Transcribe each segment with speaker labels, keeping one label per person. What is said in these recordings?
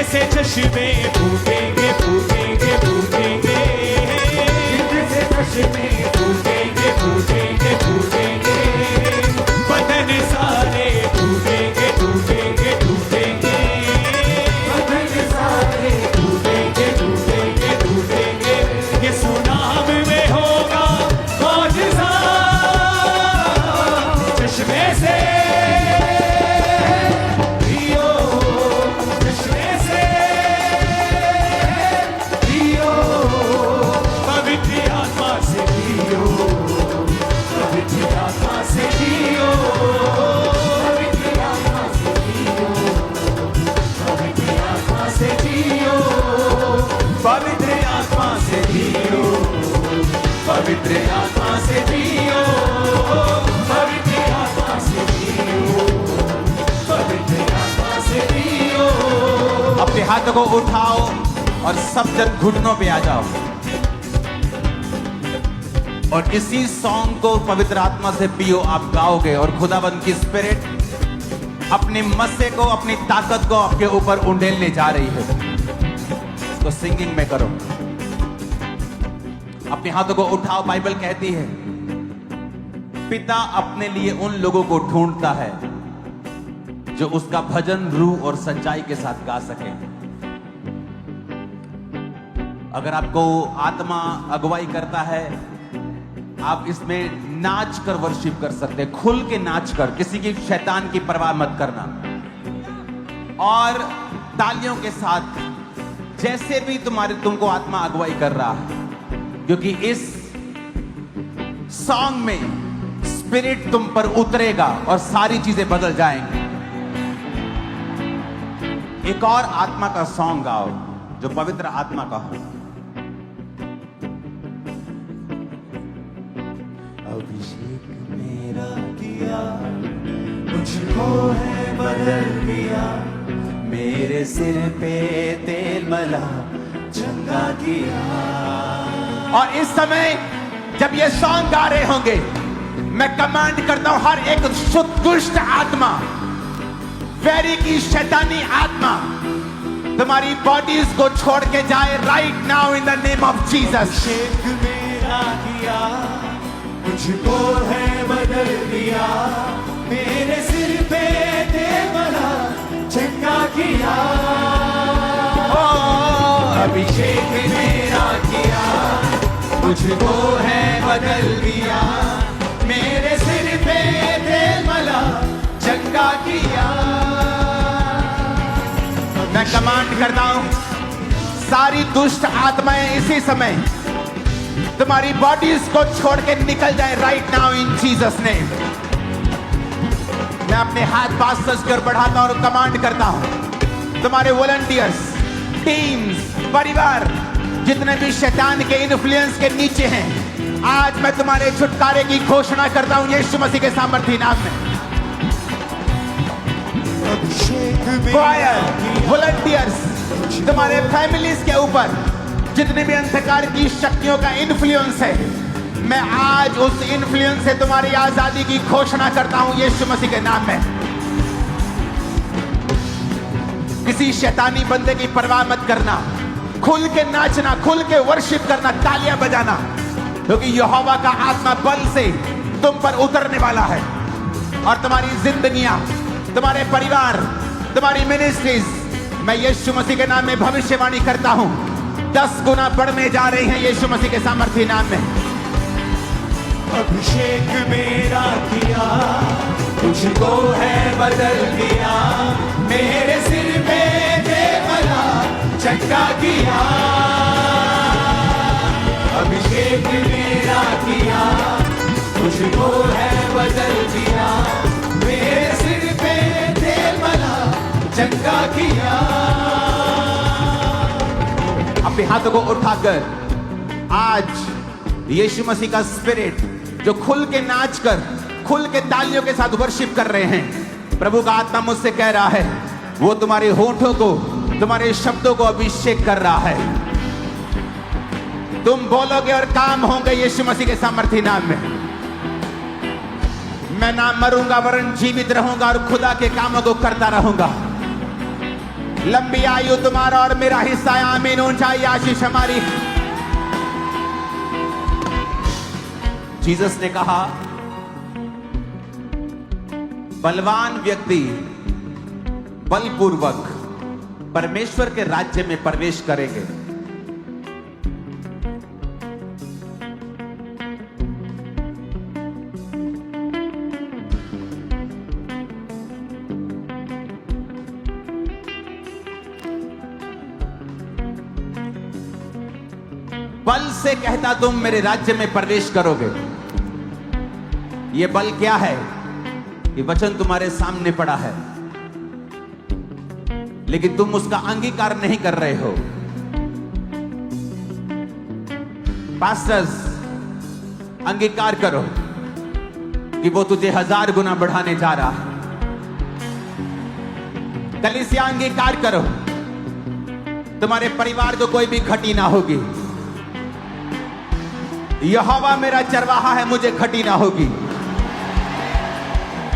Speaker 1: से चश्मे फूटेंगे फूटेंगे फूटेंगे, से चश्मे फूटेंगे फूटेंगे फूटेंगे, बदन सारे टूटेंगे टूटेंगे।
Speaker 2: हाथों को उठाओ और सब जन घुटनों पे आ जाओ और इसी सॉन्ग को पवित्र आत्मा से पियो। आप गाओगे और खुदाबंद की स्पिरिट अपनी मस्से को, अपनी ताकत को आपके ऊपर उंडेलने जा रही है। इसको सिंगिंग में करो। अपने हाथों को उठाओ। बाइबल कहती है पिता अपने लिए उन लोगों को ढूंढता है जो उसका भजन रूह और सच्चाई के साथ गा सके। अगर आपको आत्मा अगुवाई करता है, आप इसमें नाच कर वर्शिप कर सकते हैं, खुल के नाच कर, किसी की शैतान की परवाह मत करना और तालियों के साथ जैसे भी तुमको आत्मा अगुवाई कर रहा है, क्योंकि इस सॉन्ग में स्पिरिट तुम पर उतरेगा और सारी चीजें बदल जाएंगी। एक और आत्मा का सॉन्ग गाओ जो पवित्र आत्मा का हो।
Speaker 1: अभिषेक मेरा किया, मुझको है बदल दिया, मेरे सिर पे तेल मला, चंगा किया।
Speaker 2: और इस समय जब ये सॉन्ग गा रहे होंगे, मैं कमांड करता हूं हर एक दुष्ट आत्मा, वैरी की शैतानी आत्मा तुम्हारी बॉडीज को छोड़ के जाए right now in the name of Jesus.
Speaker 1: अभिषेक मेरा किया, मुझको है बदल दिया, मेरे सिर पे तेल मला, चंगा किया। अभिषेक मेरा किया, मुझको है बदल दिया, मेरे सिर पे तेल मला, चंगा किया।
Speaker 2: मैं कमांड करता हूं सारी दुष्ट आत्माएं इसी समय तुम्हारी बॉडीज को छोड़ के निकल जाए राइट नाउ इन जीसस नेम। मैं अपने हाथ पास सजकर बढ़ाता हूं और कमांड करता हूं तुम्हारे वॉलंटियर्स, टीम्स, परिवार जितने भी शैतान के इन्फ्लुएंस के नीचे हैं, आज मैं तुम्हारे छुटकारे की घोषणा करता हूं यीशु मसीह के सामर्थी नाम में। वॉलंटियर्स, तुम्हारे फैमिलीज के ऊपर जितने भी अंधकार की शक्तियों का इन्फ्लुएंस है, मैं आज उस इन्फ्लुएंस से तुम्हारी आजादी की घोषणा करता हूं यीशु मसीह के नाम में। किसी शैतानी बंदे की परवाह मत करना, खुल के नाचना, खुल के वर्शिप करना, तालियां बजाना, क्योंकि यहोवा का आत्मा बल से तुम पर उतरने वाला है और तुम्हारी जिंदगियां, तुम्हारे परिवार, तुम्हारी मिनिस्ट्रीज, मैं यीशु मसीह के नाम में भविष्यवाणी करता हूं 10 गुना बढ़ने जा रही हैं यीशु मसीह के सामर्थी नाम में।
Speaker 1: अभिषेक मेरा किया, मुझको है बदल दिया, मेरे सिर पे तेल मला, चंगा किया। अभिषेक मेरा किया, मुझको है बदल दिया, मेरे सिर पे तेल मला, चंगा किया।
Speaker 2: अपने हाथों को उठाकर आज यीशु मसीह का स्पिरिट जो खुल के नाच कर, खुल के तालियों के साथ वर्शिप कर रहे हैं, प्रभु का आत्मा मुझसे कह रहा है वो तुम्हारे होठों को, तुम्हारे शब्दों को अभिषेक कर रहा है। तुम बोलोगे और काम होंगे यीशु मसीह के सामर्थी नाम में। मैं ना मरूंगा वरन जीवित रहूंगा और खुदा के कामों को करता रहूंगा। लंबी आयु तुम्हारा और मेरा हिस्सा है। आमीन। ऊंचाई आशीष हमारी। जीसस ने कहा बलवान व्यक्ति बलपूर्वक परमेश्वर के राज्य में प्रवेश करेंगे। बल से कहता तुम मेरे राज्य में प्रवेश करोगे। ये बल क्या है? ये वचन तुम्हारे सामने पड़ा है, लेकिन तुम उसका अंगीकार नहीं कर रहे हो। पास्टर्स, अंगीकार करो कि वो तुझे 1000 गुना बढ़ाने जा रहा है। कलीसिया, अंगीकार करो तुम्हारे परिवार को कोई भी घटी ना होगी। यहोवा मेरा चरवाहा है, मुझे घटी ना होगी।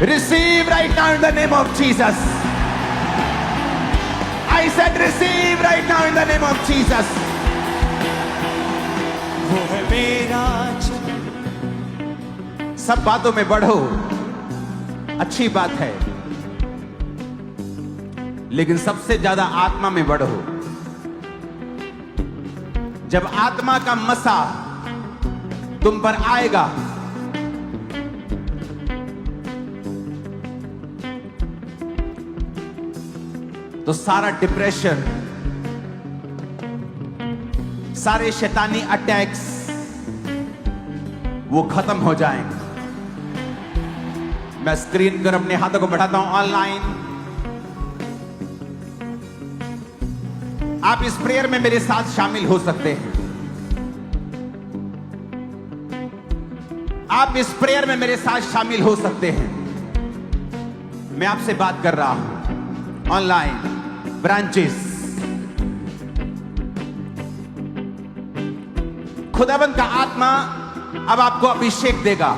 Speaker 2: Receive right now in the name of Jesus. I said receive right now in the name of Jesus.
Speaker 1: वो है मेरा
Speaker 2: सब बातों में बढ़ो, अच्छी बात है, लेकिन सबसे ज्यादा आत्मा में बढ़ो। जब आत्मा का मसा तुम पर आएगा, तो सारा डिप्रेशन, सारे शैतानी अटैक्स वो खत्म हो जाएंगे। मैं स्क्रीन पर अपने हाथों को बढ़ाता हूं ऑनलाइन। आप इस प्रेयर में मेरे साथ शामिल हो सकते हैं। आप इस प्रेयर में मेरे साथ शामिल हो सकते हैं। मैं आपसे बात कर रहा हूं ऑनलाइन ब्रांचेस। खुदावंद का आत्मा अब आपको अभिषेक देगा,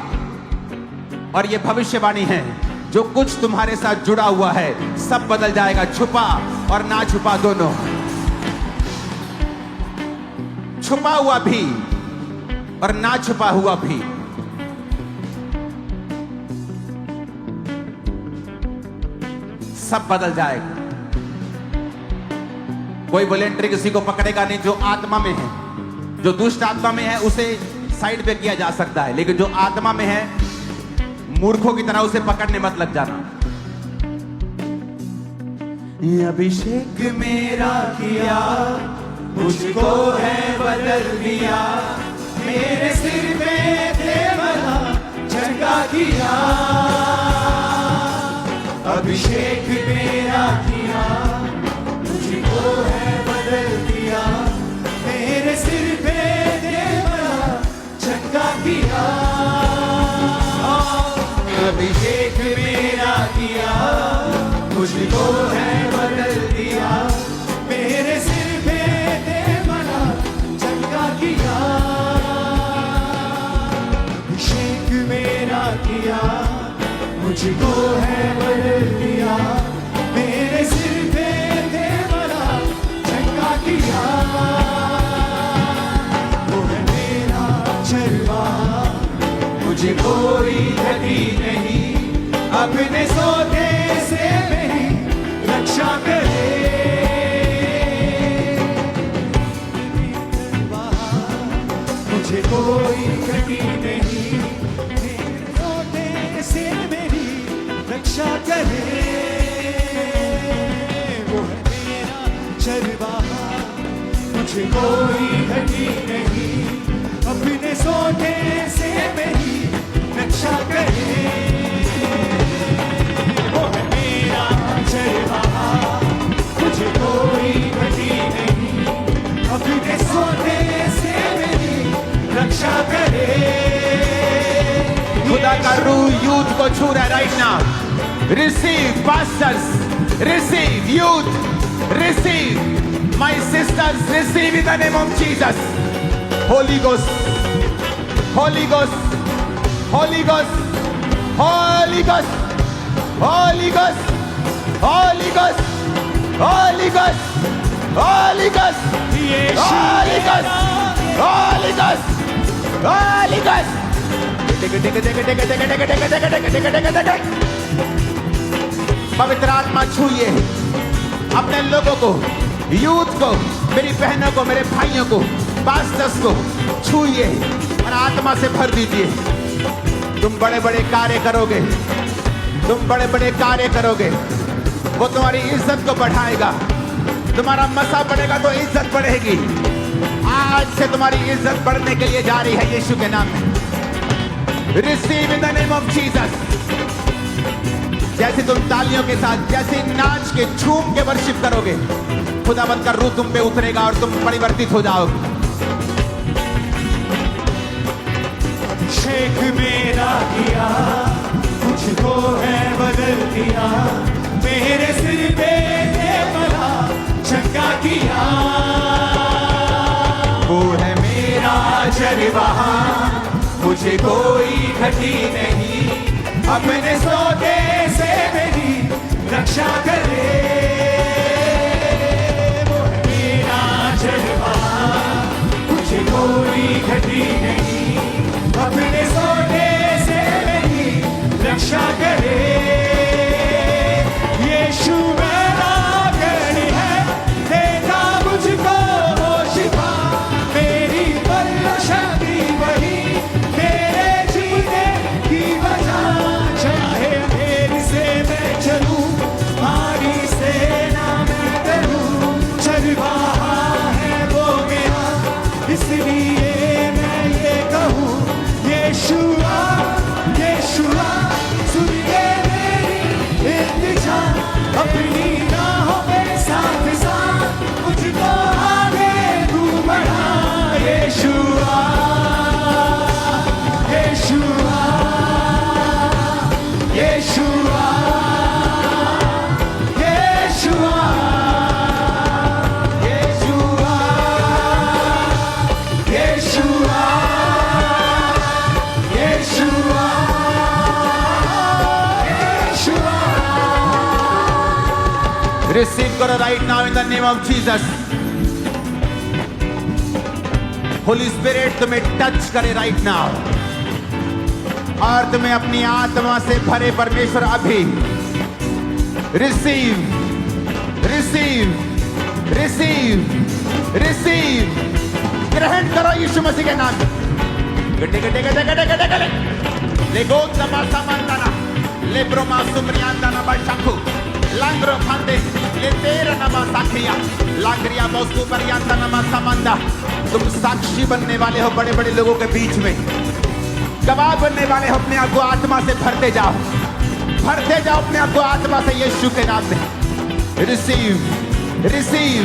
Speaker 2: और यह भविष्यवाणी है, जो कुछ तुम्हारे साथ जुड़ा हुआ है सब बदल जाएगा। छुपा और ना छुपा दोनों, छुपा हुआ भी और ना छुपा हुआ भी। सब बदल जाएगा। कोई वॉलेंटरी किसी को पकड़ेगा नहीं। जो आत्मा में है, जो दुष्ट आत्मा में है, उसे साइड पे किया जा सकता है, लेकिन जो आत्मा में है, मूर्खों की तरह उसे पकड़ने मत लग जाना।
Speaker 1: ये अभिषेक मेरा किया, मुझको है बदल दिया। मेरे सिर पे देवला चंगा किया। अभिषेक मेरा किया, मुझको है बदल दिया। मेरे सिर पे देवला चंगा किया। अभिषेक मेरा किया, मुझको है बदल दिया। मेरे सिर पे देवला चंगा किया। अभिषेक मेरा किया, मुझको है बदल दिया। मेरे सिर पे देवला चंगा किया। वो है मेरा चरवाहा, मुझे कोई घटी नहीं। अपने सोते से मेरी रक्षा करे। मुझे कोई घटी नहीं। मेरे सोते से मेरी रक्षा करे। वो है मेरा चरवाहा, मुझे कोई घटी नहीं। अपने सोते से मेरी रक्षा करे। वो है मेरा चरवाहा, मुझे कोई घटी नहीं। अपने सोते से मेरी रक्षा करे।
Speaker 2: खुदा का रूह यूथ को छू रहा है right now. Receive pastors, receive youth, receive my sister's, receive in the name of Jesus. Holi ghost, Holi ghost, Holi ghost, Holi ghost, Holi ghost, Holi ghost, Holi ghost, Holi ghost, Holi ghost, Holi ghost, Holi ghost. पवित्र आत्मा छूइए अपने लोगों को, यूथ को, मेरी बहनों को, मेरे भाइयों को, पास्टर्स को छूइए और आत्मा से भर दीजिए। तुम बड़े बड़े कार्य करोगे, तुम बड़े बड़े कार्य करोगे। वो तुम्हारी इज्जत को बढ़ाएगा। तुम्हारा मसा बढ़ेगा तो इज्जत बढ़ेगी। आज से तुम्हारी इज्जत बढ़ने के लिए जा रही है यीशु के नाम में। Receive in the name of Jesus. जैसे तुम तालियों के साथ, जैसे नाच के, झूम के वर्शिप करोगे, खुदावंद का रूह तुम पे उतरेगा और तुम परिवर्तित हो जाओगे।
Speaker 1: अभिषेक मेरा किया, मुझको है बदल दिया। मेरे सिर पे देवला चंगा किया। मुझे कोई घटी नहीं, अपने सौदे से मेरी रक्षा करे। वो है मेरा जलवा, मुझे कोई घटी नहीं, अपने सौदे से मेरी रक्षा करे। यीशु मेरा गढ़ है, देता मुझको वो शिफा, मेरी बल शक्ति वही, मेरे जीने की वजह। चाहे अंधेरे से मैं चलूं, भारी सेना मैं करूं, चरवाहा है वो मेरा, इसलिए मैं ये कहूं, यीशुआ यीशुआ सुन ले मेरी इल्तिजा, अपनी राहों पे साथ साथ मुझको आगे तू बढ़ा। यीशुआ यीशुआ यीशुआ यीशुआ यीशुआ यीशुआ यीशुआ यीशुआ।
Speaker 2: रिसीव करो right now in the name of Jesus. Holi spirit तुम्हें टच करे राइट नाउ, और तुम्हें अपनी आत्मा से भरे परमेश्वर अभी। रिसीव रिसीव रिसीव रिसीव, ग्रहण करो यीशु मसीह के नाम में। गड्ढे गड्ढे गड्ढे गड्ढे गड्ढे गड्ढे लेगो तमासा मंदाना लेब्रोमा सुमरियांदा ना बशाखु लांग्रो खांदे ले तेरा नमा साखिया लांगरिया मोस्कु परियांदा नमा समंदा। तुम साक्षी बनने वाले हो बड़े बड़े लोगों के बीच में, गवाह बनने वाले हो। अपने आप को आत्मा से भरते जाओ, भरते जाओ अपने आप को आत्मा से यीशु के नाम में। Receive receive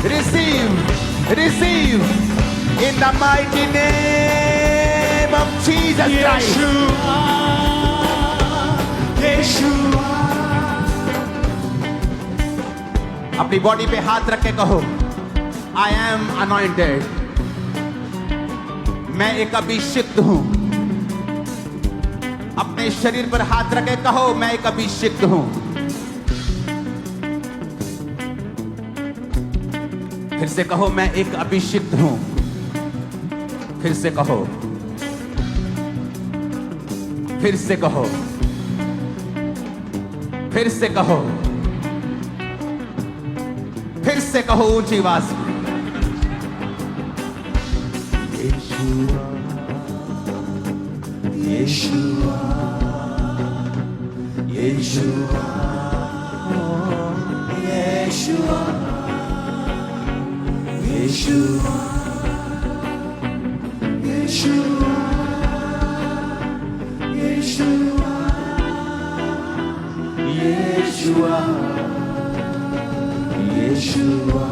Speaker 2: receive receive in the mighty name of Jesus Christ.
Speaker 1: Yeshua
Speaker 2: अपनी बॉडी पे हाथ रख के कहो, आई एम अनॉइंटेड, मैं एक अभिषिक्त हूं। अपने शरीर पर हाथ रख के कहो, मैं एक अभिषिक्त हूं। फिर से कहो, मैं एक अभिषिक्त हूं। फिर से कहो, फिर से कहो, फिर से कहो, फिर से कहो ऊंची आवाज में।
Speaker 1: यीशुआ यीशुआ यीशुआ यीशुआ यीशुआ यीशुआ यीशुआ यीशुआ यीशुआ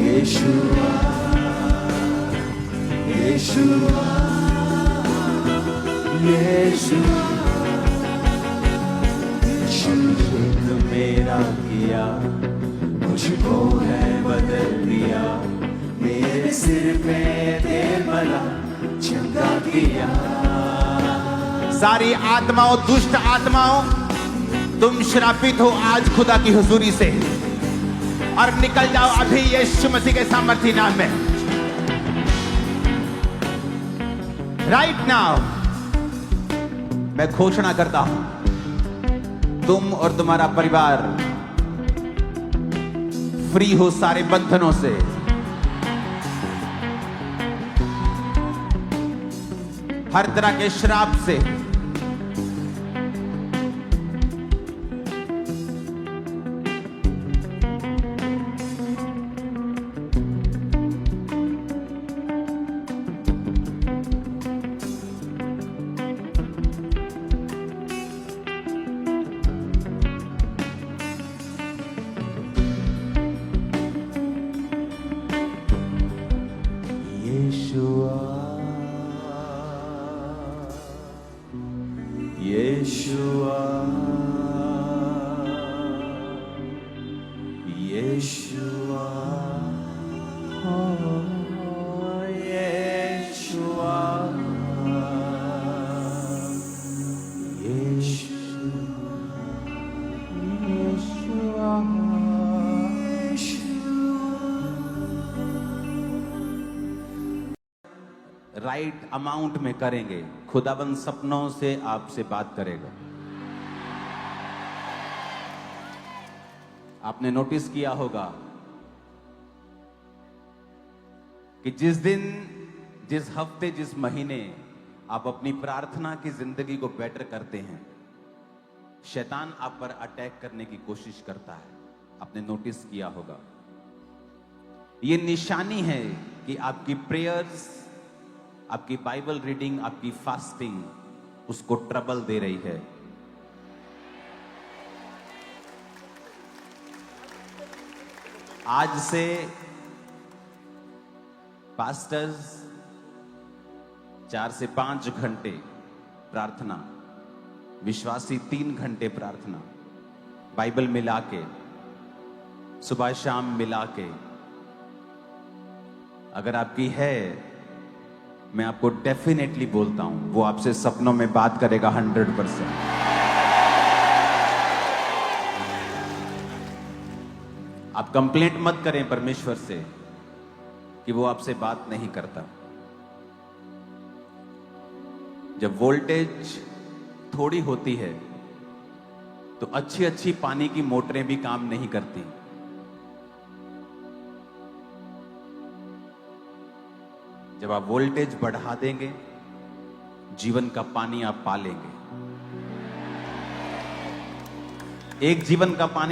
Speaker 1: यीशुआ यीशुआ यीशुआ। अभिषेक मेरा किया, मुझको है बदल दिया, मेरे सिर पे तेल मला चंगा किया।
Speaker 2: सारी आत्माओं, दुष्ट आत्माओं, तुम श्रापित हो आज खुदा की हुजूरी से, और निकल जाओ अभी यीशु मसीह के सामर्थी नाम में। राइट नाउ मैं घोषणा करता हूं, तुम और तुम्हारा परिवार फ्री हो सारे बंधनों से। हर तरह के श्राप से,
Speaker 1: Yeshua, Yeshua, oh, Yeshua.
Speaker 3: Right amount में करेंगे, खुदाबंद सपनों से आपसे बात करेगा। आपने नोटिस किया होगा कि जिस दिन, जिस हफ्ते, जिस महीने आप अपनी प्रार्थना की जिंदगी को बेटर करते हैं, शैतान आप पर अटैक करने की कोशिश करता है। आपने नोटिस किया होगा। ये निशानी है कि आपकी प्रेयर्स, आपकी बाइबल रीडिंग, आपकी फास्टिंग उसको ट्रबल दे रही है। आज से पास्टर्स 4 से 5 घंटे प्रार्थना, विश्वासी 3 घंटे प्रार्थना, बाइबल मिला के, सुबह शाम मिला के अगर आपकी है, मैं आपको डेफिनेटली बोलता हूं वो आपसे सपनों में बात करेगा 100%। आप कंप्लेंट मत करें परमेश्वर से कि वो आपसे बात नहीं करता। जब वोल्टेज थोड़ी होती है तो अच्छी अच्छी पानी की मोटरें भी काम नहीं करती। जब आप वोल्टेज बढ़ा देंगे, जीवन का पानी आप पा लेंगे। एक जीवन का पानी